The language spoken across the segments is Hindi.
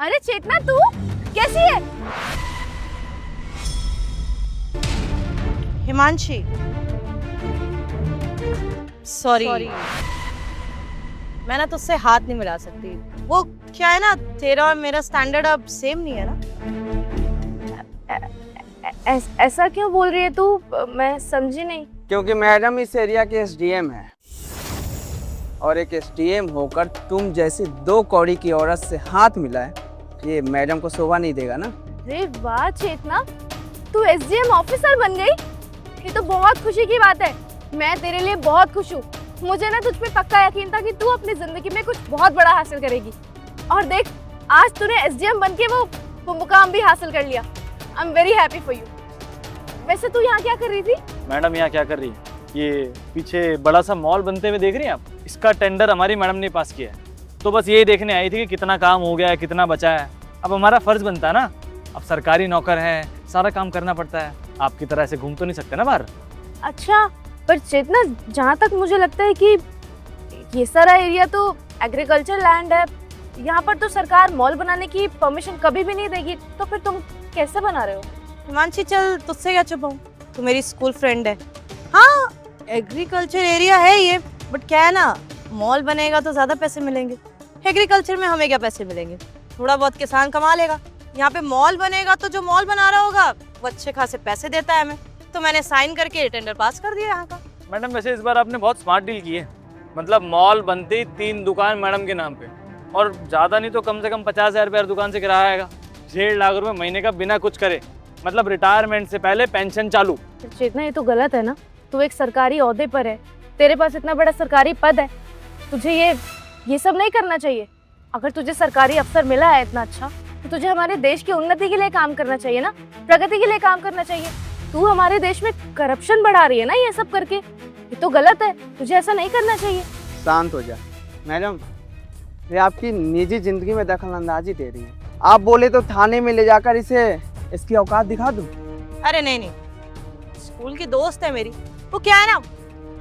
अरे चेतना, तू कैसी है? हिमांशी, सॉरी, मैं ना तुझसे हाथ नहीं मिला सकती। वो क्या है ना, तेरा और मेरा स्टैंडर्ड अब सेम नहीं है ना। ऐसा क्यों बोल रही है तू? मैं समझी नहीं। क्योंकि मैडम इस एरिया के एसडीएम है और एक एसडीएम होकर तुम जैसी 2 कौड़ी की औरत से हाथ मिलाए, ये मैडम को शोभा नहीं देगा ना। अरे वाह चेतना, तू एसडीएम ऑफिसर बन गई, ये तो बहुत खुशी की बात है। मैं तेरे लिए बहुत खुश हूँ। मुझे ना तुझ पे पक्का यकीन था कि तू अपनी जिंदगी में कुछ बहुत बड़ा हासिल करेगी। और देख, आज तूने एसडीएम बन के वो मुकाम भी हासिल कर लिया। I am very happy for you. वैसे तू यहाँ क्या कर रही थी? मैडम यहाँ क्या कर रही है? ये पीछे बड़ा सा मॉल बनते हुए देख रही हैं आप? इसका टेंडर हमारी मैडम ने पास किया है, तो बस यही देखने आई थी कि कितना काम हो गया है, कितना बचा है। अब हमारा फर्ज बनता है ना, अब सरकारी नौकर है, सारा काम करना पड़ता है। आपकी तरह ऐसे घूम तो नहीं सकते ना बाहर। अच्छा, पर चेतना, जहाँ तक मुझे लगता है कि ये सारा एरिया तो एग्रीकल्चर लैंड है, यहाँ पर तो सरकार मॉल बनाने की परमिशन कभी भी नहीं देगी, तो फिर तुम कैसे बना रहे हो? हिमांशी, चल तुझसे क्या छुपाऊं, तू मेरी स्कूल फ्रेंड है। हाँ, एग्रीकल्चर एरिया है ये, बट क्या है ना, मॉल बनेगा तो ज्यादा पैसे मिलेंगे। एग्रीकल्चर में हमें क्या पैसे मिलेंगे, थोड़ा बहुत किसान कमा लेगा। यहाँ पे मॉल बनेगा तो जो मॉल बना रहा होगा वो अच्छे खासे पैसे देता है हमें, तो मैंने साइन करके टेंडर पास कर दिया यहाँ का। मैडम वैसे इस बार आपने बहुत स्मार्ट डील की है। मतलब मॉल बनती 3 दुकान मैडम के नाम पे, और ज़्यादा नहीं तो कम से कम 50,000 रुपये दुकान से किराया आएगा। 1.5 लाख रुपये महीने का बिना कुछ करे, मतलब रिटायरमेंट से पहले पेंशन चालू। चेतना, ये तो गलत है ना। तू एक सरकारी ओहदे पर है, तेरे पास इतना बड़ा सरकारी पद है, तुझे ये सब नहीं करना चाहिए। अगर तुझे सरकारी अफसर मिला है इतना अच्छा, तो तुझे हमारे देश की उन्नति के लिए काम करना चाहिए ना, प्रगति के लिए काम करना चाहिए। तू हमारे देश में करप्शन बढ़ा रही है ना ये सब करके, ये तो गलत है। तुझे ऐसा नहीं करना चाहिए। शांत हो जा मैडम, ये आपकी निजी जिंदगी में दखल अंदाजी दे रही है। आप बोले तो थाने में ले जाकर इसकी औकात दिखा दूं। अरे नहीं, स्कूल की दोस्त है मेरी। वो क्या है ना,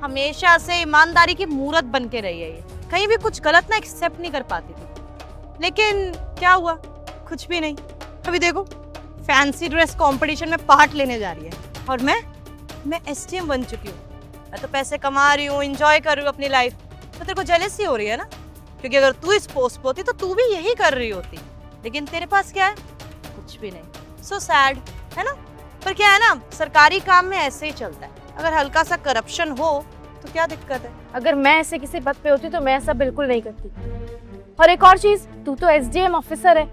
हमेशा से ईमानदारी की मूरत बन के रही है। ये कहीं भी कुछ गलत ना एक्सेप्ट नहीं कर पाती थी, लेकिन क्या हुआ, कुछ भी नहीं। अभी देखो, फैंसी ड्रेस कंपटीशन में पार्ट लेने जा रही है, और मैं एसडीएम बन चुकी हूँ। मैं तो पैसे कमा रही हूँ, एंजॉय कर रही हूँ अपनी लाइफ। तो तेरे को जेलसी हो रही है ना, क्योंकि अगर तू इस पोस्ट पे होती तो तू भी यही कर रही होती, लेकिन तेरे पास क्या है, कुछ भी नहीं। सो सैड है ना। पर क्या है ना, सरकारी काम में ऐसे ही चलता है, अगर हल्का सा करप्शन हो तो क्या दिक्कत है। अगर मैं ऐसे किसी पद पे होती तो मैं ऐसा बिल्कुल नहीं करती। और एक और चीज, तू तो एसडीएम ऑफिसर है,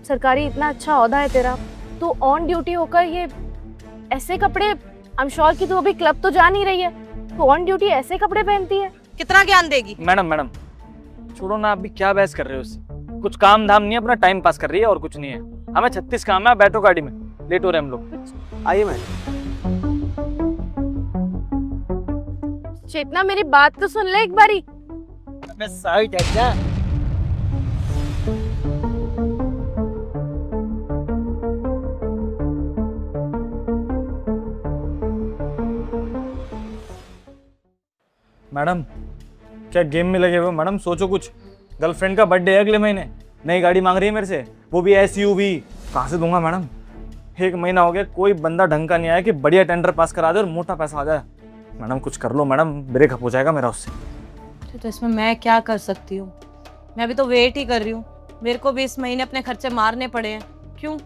सरकारी इतना अच्छा ओहदा है तेरा, तू ऑन ड्यूटी होकर ये ऐसे कपड़े, आई एम श्योर कि तू अभी क्लब तो जा नहीं रही है, तू ऑन ड्यूटी ऐसे कपड़े पहनती है। कितना ज्ञान देगी। मैडम छोड़ो ना, अभी क्या बहस कर रहे हो उससे? कुछ काम धाम नहीं है, अपना टाइम पास कर रही है और कुछ नहीं है। हमें 36 काम है, आप बैठो गाड़ी में, लेट हो रहे हम लोग। आइए मैडम। चेतना, मेरी बात तो सुन ले एक बारी। मैं साइड हट जा। मैडम क्या गेम में लगे हुए मैडम? सोचो कुछ। गर्लफ्रेंड का बर्थडे है अगले महीने, नई गाड़ी मांग रही है मेरे से, वो भी एसयूवी। कहाँ से दूंगा मैडम? 1 महीना हो गया, कोई बंदा ढंग का नहीं आया कि बढ़िया टेंडर पास करा दे और मोटा पैसा आ जाए। मैडम कुछ कर लो मैडम, ब्रेकअप हो जाएगा मेरा उससे। तो इसमें मैं क्या कर सकती हूँ? मैं भी तो वेट ही कर रही हूँ। मेरे को भी इस महीने अपने खर्चे मारने पड़े हैं। क्यों?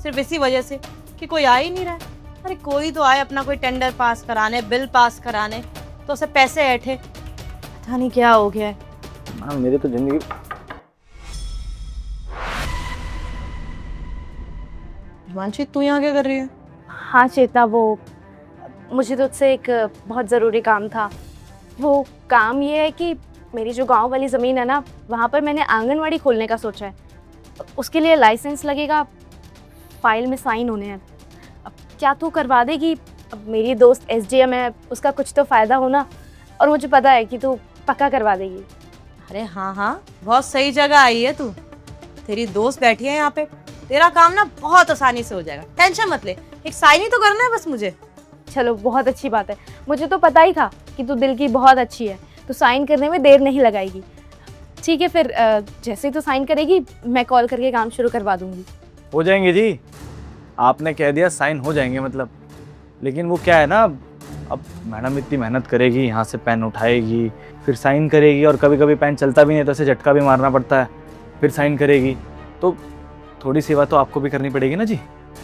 सिर्फ इसी वजह से कि कोई आ ही नहीं रहा है। अरे कोई तो आए अपना कोई टेंडर पास कराने, बिल पास कराने, तो उसे पैसे ऐठे। पता नहीं क्या हो गया है। मैडम मेरी तो जिंदगी। हिमांशी, तू यहाँ क्या कर रही है? हाँ चेतना, वो मुझे तुझसे एक बहुत ज़रूरी काम था। वो काम ये है कि मेरी जो गांव वाली ज़मीन है ना, वहाँ पर मैंने आंगनवाड़ी खोलने का सोचा है। उसके लिए लाइसेंस लगेगा, फाइल में साइन होने हैं। अब क्या तू करवा देगी? अब मेरी दोस्त एसडीएम है, उसका कुछ तो फ़ायदा होना, और मुझे पता है कि तू पक्का करवा देगी। अरे हाँ, बहुत सही जगह आई है तू। तेरी दोस्त बैठी है यहाँ पे, तेरा काम ना बहुत आसानी से हो जाएगा। टेंशन मत ले, एक साइन ही तो करना है बस मुझे। चलो, बहुत अच्छी बात है। मुझे तो पता ही था कि तू दिल की बहुत अच्छी है, तो साइन करने में देर नहीं लगाएगी। ठीक है फिर जैसे ही तो साइन करेगी मैं कॉल करके काम शुरू करवा दूंगी। हो जाएंगे जी, आपने कह दिया साइन हो जाएंगे मतलब। लेकिन वो क्या है ना, अब मैडम इतनी मेहनत करेगी, यहाँ से पेन उठाएगी, फिर साइन करेगी, और कभी कभी पेन चलता भी नहीं तो उसे झटका भी मारना पड़ता है, फिर साइन करेगी, तो थोड़ी सेवा तो आपको भी करनी पड़ेगी ना जी।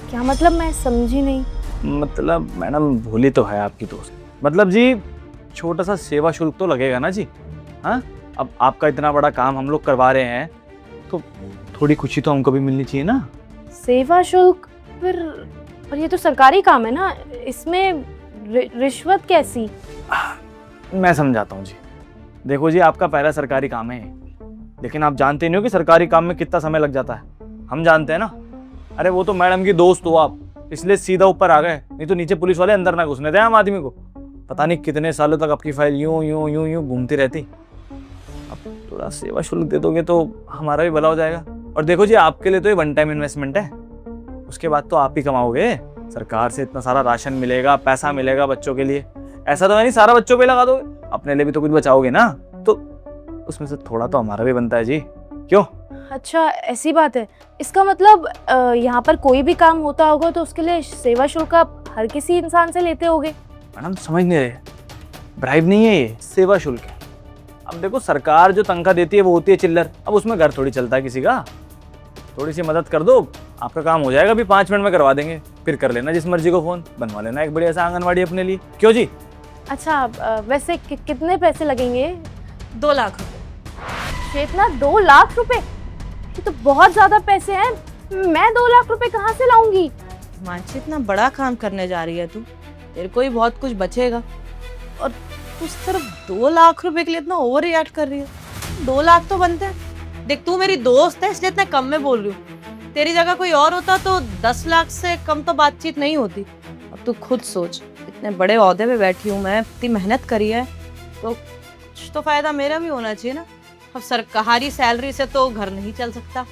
क्या मतलब, मैं समझी नहीं। मतलब मैडम भोली तो है आपकी दोस्त, मतलब जी छोटा सा सेवा शुल्क तो लगेगा ना जी। हाँ, अब आपका इतना बड़ा काम हम लोग करवा रहे हैं तो थोड़ी खुशी तो हमको भी मिलनी चाहिए ना। सेवा शुल्क? फिर पर ये तो सरकारी काम है ना, इसमें रिश्वत कैसी? मैं समझाता हूँ जी। देखो जी, आपका पहला सरकारी काम है, लेकिन आप जानते नहीं हो कि सरकारी काम में कितना समय लग जाता है। हम जानते हैं ना। अरे वो तो मैडम की दोस्त हो आप, इसलिए सीधा ऊपर आ गए, नहीं तो नीचे पुलिस वाले अंदर ना घुसने दें आम आदमी को। पता नहीं कितने सालों तक आपकी फाइल यूं यूं यूं यूं घूमती रहती। अब थोड़ा सेवा शुल्क दे दोगे तो हमारा भी भला हो जाएगा। और देखो जी, आपके लिए तो ये वन टाइम इन्वेस्टमेंट है, उसके बाद तो आप ही कमाओगे। सरकार से इतना सारा राशन मिलेगा, पैसा मिलेगा बच्चों के लिए। ऐसा तो है नहीं सारा बच्चों पे लगा दोगे, अपने लिए भी तो कुछ बचाओगे ना, तो उसमें से थोड़ा तो हमारा भी बनता है जी। क्यों? अच्छा ऐसी बात है। इसका मतलब यहाँ पर कोई भी काम होता होगा तो उसके लिए सेवा शुल्क आप हर किसी इंसान से लेते होगे। मैडम समझ नहीं रहे, ब्राइब नहीं है ये, सेवा शुल्क है। अब देखो, सरकार जो तनख्वाह देती है वो होती है चिल्लर, अब उसमें घर थोड़ी चलता है किसी का। थोड़ी सी मदद कर दो, आपका काम हो जाएगा, अभी 5 मिनट में करवा देंगे। फिर कर लेना जिस मर्जी को फ़ोन, बनवा लेना एक बढ़िया सा आंगनवाड़ी अपने लिए। क्यों जी? अच्छा वैसे कितने पैसे लगेंगे? 2 लाख रुपए। चेतना, 2 लाख रुपए? ये तो बहुत ज्यादा पैसे हैं। मैं 2 लाख रुपए कहाँ से लाऊंगी? मानसी, इतना बड़ा काम करने जा रही है तू, तेरे को ही बहुत कुछ बचेगा, और तू सिर्फ 2 लाख रुपए के लिए इतना ओवर रिएक्ट कर रही है। 2 लाख तो बनते हैं। देख, तू मेरी दोस्त है इसलिए इतने कम में बोल रही हूँ। तेरी जगह कोई और होता तो 10 लाख से कम तो बातचीत नहीं होती। अब तू खुद सोच, इतने बड़े ओहदे पे बैठी हूँ मैं, इतनी मेहनत करी है, तो कुछ तो फायदा मेरा भी होना चाहिए ना। अब सरकारी सैलरी से तो घर नहीं चल सकता,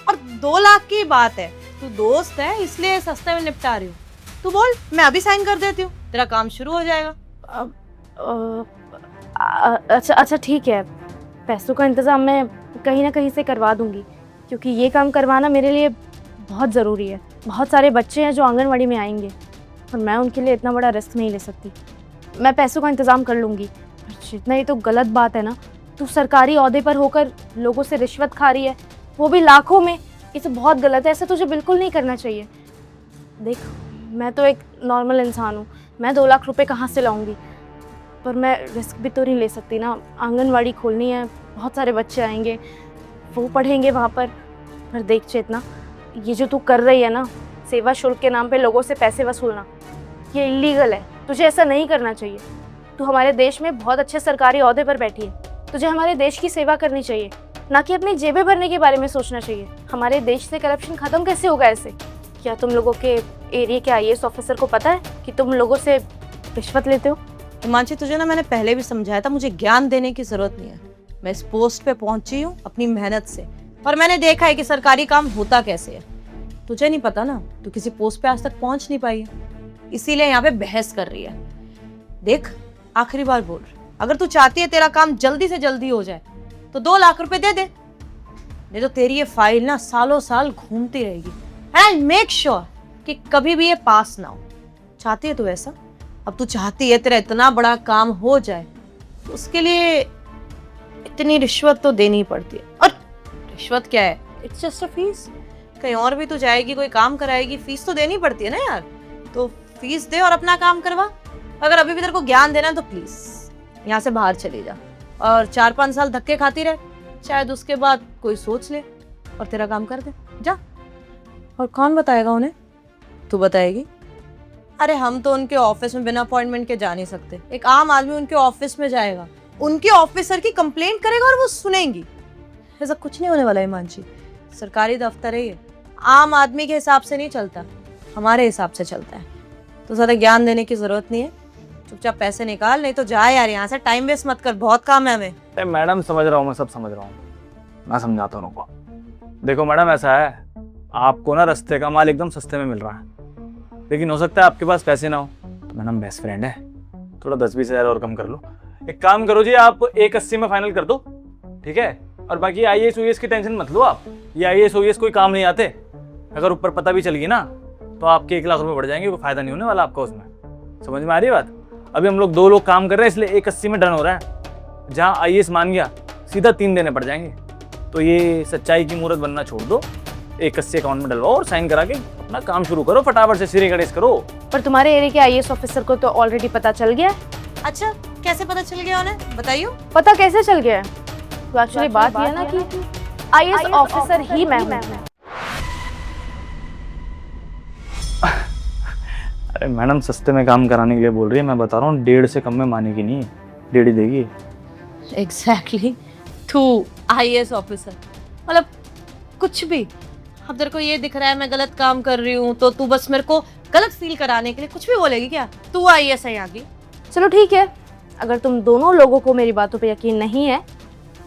और 2 लाख की बात है, तू दोस्त है इसलिए सस्ते में निपटा रही हूँ। तू बोल, मैं अभी साइन कर देती हूँ, तेरा काम शुरू हो जाएगा। अच्छा ठीक है, पैसों का इंतज़ाम मैं कहीं ना कहीं से करवा दूंगी, क्योंकि ये काम करवाना मेरे लिए बहुत ज़रूरी है। बहुत सारे बच्चे हैं जो आंगनवाड़ी में आएंगे और मैं उनके लिए इतना बड़ा रिस्क नहीं ले सकती। मैं पैसों का इंतज़ाम कर लूँगी। जितना ये तो गलत बात है ना, तू सरकारी ओहदे पर होकर लोगों से रिश्वत खा रही है, वो भी लाखों में। ये तो बहुत गलत है, ऐसा तुझे बिल्कुल नहीं करना चाहिए। देख, मैं तो एक नॉर्मल इंसान हूँ, मैं 2 लाख रुपए कहाँ से लाऊंगी? पर मैं रिस्क भी तो नहीं ले सकती ना। आंगनवाड़ी खोलनी है, बहुत सारे बच्चे आएंगे, वो पढ़ेंगे वहाँ पर देख चेतना, ये जो तू कर रही है ना, सेवा शुल्क के नाम पे लोगों से पैसे वसूलना, ये इलीगल है। तुझे ऐसा नहीं करना चाहिए। तू हमारे देश में बहुत अच्छे सरकारी ओहदे पर बैठी है, तुझे हमारे देश की सेवा करनी चाहिए, ना कि अपनी जेबें भरने के बारे में सोचना चाहिए। हमारे देश से करप्शन खत्म कैसे होगा ऐसे? क्या तुम लोगों के एरिया के IAS ऑफिसर को पता है कि तुम लोगों से रिश्वत लेते हो? हिमांशी, तुझे ना मैंने पहले भी समझाया था, मुझे ज्ञान देने की जरूरत नहीं है। मैं इस पोस्ट पे पहुंची हूँ अपनी मेहनत से, और मैंने देखा है कि सरकारी काम होता कैसे है। तुझे नहीं पता ना, तू किसी पोस्ट पे आज तक पहुंच नहीं पाई है, इसीलिए यहाँ पे बहस कर रही है। देख, आखिरी बार बोल रही, अगर तू चाहती है तेरा काम जल्दी से जल्दी हो जाए तो 2 लाख रुपए दे दे, नहीं तो तेरी ये फाइल ना सालों साल घूमती रहेगी। एंड मेक श्योर कि कभी भी ये पास ना हो। चाहती है तू ऐसा? अब तू चाहती है तेरा इतना बड़ा काम हो जाए, तो उसके लिए इतनी रिश्वत तो देनी पड़ती है। और रिश्वत क्या है? It's just a fees. कहीं और भी तो जाएगी, कोई काम कराएगी, फीस तो देनी पड़ती है ना यार। तो फीस दे और अपना काम करवा। अगर अभी भी तेरे को ज्ञान देना है तो प्लीज यहाँ से बाहर चली जा, और 4-5 साल धक्के खाती रहे, शायद उसके बाद कोई सोच ले और तेरा काम कर दे। जा। और कौन बताएगा उन्हें? तू बताएगी? अरे हम तो उनके ऑफिस में बिना अपॉइंटमेंट के जा नहीं सकते। एक आम आदमी उनके ऑफिस में जाएगा, उनके ऑफिसर की कंप्लेंट करेगा और वो सुनेंगी। ऐसा कुछ नहीं होने वाला है हिमांशी। सरकारी दफ्तर है ये, आम आदमी के हिसाब से नहीं चलता, हमारे हिसाब से चलता है। तो ज़्यादा ज्ञान देने की जरूरत नहीं है, चुपचाप पैसे निकाल, नहीं तो जा यार यहाँ से, टाइम वेस्ट मत कर, बहुत काम है हमें। अरे मैडम समझ रहा हूँ, मैं सब समझ रहा हूँ, मैं समझाता हूँ उनको। देखो मैडम, ऐसा है, आपको ना रास्ते का माल एकदम सस्ते में मिल रहा है, लेकिन हो सकता है आपके पास पैसे ना हो। तो मैडम बेस्ट फ्रेंड है, थोड़ा 10-20 हज़ार और कम कर लो। एक काम करो जी, आप 180 में फाइनल कर दो, ठीक है? और बाकी आईएएस यूएस की टेंशन मत लो आप, ये आईएएस यूएस कोई काम नहीं आते। अगर ऊपर पता भी चल गई ना तो आपके 1 लाख रुपए बढ़ जाएंगे, कोई फायदा नहीं होने वाला आपका उसमें। समझ में आ रही है बात? अभी हम लोग 2 लोग काम कर रहे हैं इसलिए 180 में डन हो रहा है। जहाँ आईएएस मान गया सीधा 3 देने पड़ जाएंगे। तो ये सच्चाई की मूर्त बनना छोड़ दो, 180 अकाउंट में डलवाओ और साइन करा के अपना काम शुरू करो, फटाफट से सिरे गणेश करो। पर तुम्हारे एरिया के आईएएस ऑफिसर को तो ऑलरेडी पता चल गया है। अच्छा, कैसे पता चल गया उन्हें, बताइए। पता कैसे चल गया है? तो एक्चुअली बात ये है ना कि आईएएस ऑफिसर ही मैं हूँ। अरे मैडम सस्ते में काम कराने के लिए बोल रही है, मैं बता रहा हूँ 1.5 से कम में मानेगी नहीं, 1.5 ही देगी। एग्जैक्टली, तू आईएएस ऑफिसर मतलब कुछ भी। अब तेरे को ये दिख रहा है मैं गलत काम कर रही हूँ तो तू बस मेरे को गलत फील कराने के लिए कुछ भी बोलेगी क्या? तू आईएएस है यहाँ की। चलो ठीक है, अगर तुम दोनों लोगों को मेरी बातों पे यकीन नहीं है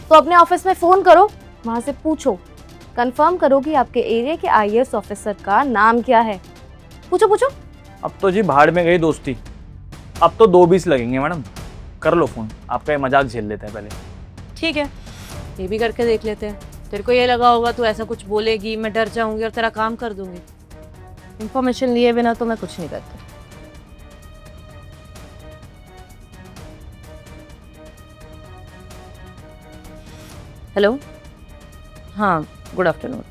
तो अपने ऑफिस में फ़ोन करो, वहाँ से पूछो, कंफर्म करो कि आपके एरिया के आईएएस ऑफिसर का नाम क्या है। पूछो पूछो। अब तो जी भाड़ में गई दोस्ती, अब तो 2-20 लगेंगे मैडम। कर लो फ़ोन, आपका ये मजाक झेल लेते हैं पहले। ठीक है, ये भी करके देख लेते हैं। तेरे को ये लगा होगा तू ऐसा कुछ बोलेगी, मैं डर जाऊंगी और तेरा काम कर दूंगी। इंफॉर्मेशन लिए बिना तो मैं कुछ नहीं करती। हेलो, हाँ गुड आफ्टरनून।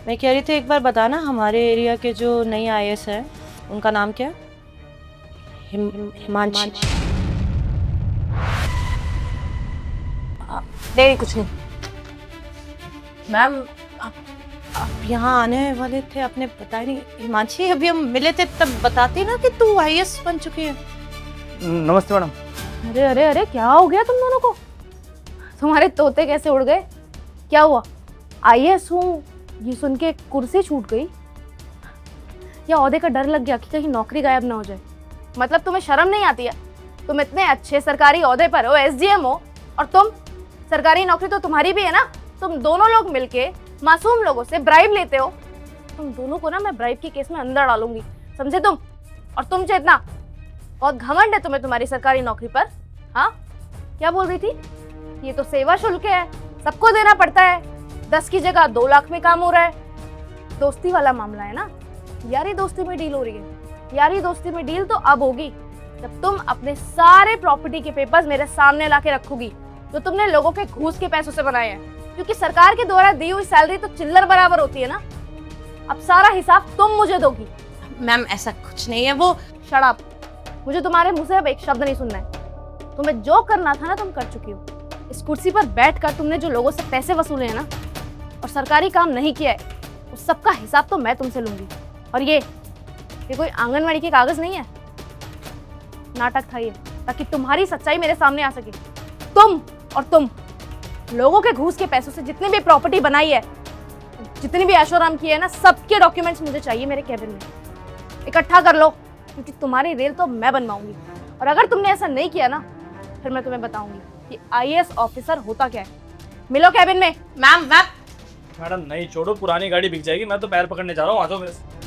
मैं कह रही थी एक बार बताना हमारे एरिया के जो नई आईएएस है उनका नाम क्या है? हिमांशी। नहीं कुछ नहीं मैम, आप यहाँ आने वाले थे, आपने बताया नहीं। हिमांशी अभी हम मिले थे तब बताती ना कि तू आईएएस बन चुकी है। नमस्ते मैडम। अरे अरे अरे, क्या हो गया तुम दोनों को? तुम्हारे तोते कैसे उड़ गए? क्या हुआ? आईएएस हूँ ये सुन के कुर्सी छूट गई या ओहदे का डर लग गया कि कहीं नौकरी गायब ना हो जाए? मतलब तुम्हें शर्म नहीं आती है? तुम इतने अच्छे सरकारी ओहदे पर हो, एसडीएम हो, और तुम, सरकारी नौकरी तो तुम्हारी भी है ना। तुम दोनों लोग मिलके मासूम लोगों से ब्राइब लेते हो। तुम दोनों को ना मैं ब्राइब के केस में अंदर डालूंगी, समझे तुम? और तुम चेतना, बहुत घमंड है तुम्हें तुम्हारी सरकारी नौकरी पर। हाँ, क्या बोल रही थी? ये तो सेवा शुल्क है, सबको देना पड़ता है। 10 की जगह 2 लाख में काम हो रहा है। दोस्ती वाला मामला है ना, यारी दोस्ती में डील हो रही है। यारी दोस्ती में डील तो अब होगी जब तुम अपने सारे प्रॉपर्टी के पेपर्स मेरे सामने लाके रखोगी जो तुमने लोगों के घूस के पैसों से बनाए हैं। क्योंकि सरकार के द्वारा दी हुई सैलरी तो चिल्लर बराबर होती है ना। अब सारा हिसाब तुम मुझे दोगी। मैम ऐसा कुछ नहीं है, वो शट अप। मुझे तुम्हारे मुंह से अब एक शब्द नहीं सुनना है। तुम्हें जो करना था ना तुम कर चुकी हो। इस कुर्सी पर बैठकर तुमने जो लोगों से पैसे वसूले हैं ना और सरकारी काम नहीं किया है, उस सबका हिसाब तो मैं तुमसे लूंगी। और ये कोई आंगनवाड़ी के कागज नहीं है, नाटक था ये, ताकि तुम्हारी सच्चाई मेरे सामने आ सके। तुम लोगों के घूस के पैसों से जितनी भी प्रॉपर्टी बनाई है, जितनी भी ऐशोआराम की है ना, सबके डॉक्यूमेंट्स मुझे चाहिए मेरे कैबिन में। इकट्ठा कर लो, क्योंकि तुम्हारी रेल तो मैं बनवाऊंगी। और अगर तुमने ऐसा नहीं किया ना, फिर मैं तुम्हें बताऊंगी कि आईएएस ऑफिसर होता क्या है। मिलो कैबिन में। मैम मैडम नहीं छोड़ो, पुरानी गाड़ी बिक जाएगी। मैं तो पैर पकड़ने जा रहा हूँ, आ जाओ मेरे से।